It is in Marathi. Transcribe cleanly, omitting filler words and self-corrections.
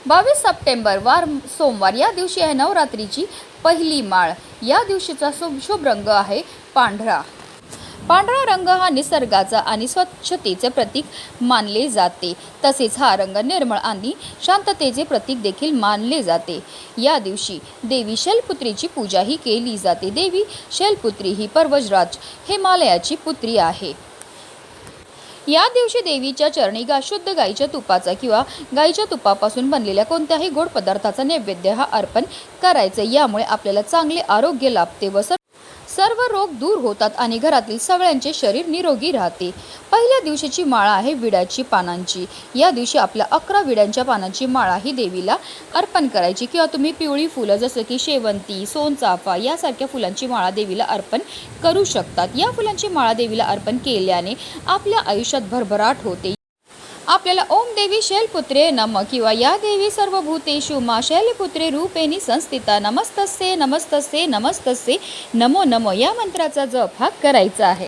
22 सप्टेंबर वार सोमवार या दिवशी आहे नवरात्रीची पहिली माळ। या दिवशीचा शुभ रंग आहे पांढरा। पांढरा रंग हा निसर्गाचा आणि स्वच्छतेचे प्रतीक मानले जाते। तसेच हा रंग निर्मळ आणि शांततेचे प्रतीक देखील मानले जाते। या दिवशी देवी शैलपुत्रीची पूजाही केली जाते। देवी शैलपुत्री ही पर्वतराज हिमालयाची पुत्री आहे। या दिवशी देवीच्या चरणी शुद्ध गाईच्या तुपाचा किंवा गाईच्या तुपापासून बनलेल्या कोणत्याही गोड पदार्थाचा नैवेद्य हा अर्पण करायचा। यामुळे आपल्याला चांगले आरोग्य लाभते व सर्व रोग दूर होतात आणि घरातील सगळ्यांचे शरीर निरोगी राहते। पहिल्या दिवशीची माळा आहे विड्याची पानांची। या दिवशी आपल्या 11 विड्यांच्या पानांची माळा ही देवीला अर्पण करायची किंवा तुम्ही पिवळी फुलं जसं की शेवंती, सोनचाफा यासारख्या फुलांची माळा देवीला अर्पण करू शकतात। या फुलांची माळा देवीला अर्पण केल्याने आपल्या आयुष्यात भरभराट होते। आपल्याला ओम देवी शैलपुत्रे नमः किंवा या देवी सर्वभूतेषु मा शैलपुत्रे रूपेणी संस्थिता नमस्तस्ये नमस्तस्ये नमस्तस्ये नमो नमः या मंत्राचा जप हा करायचा आहे।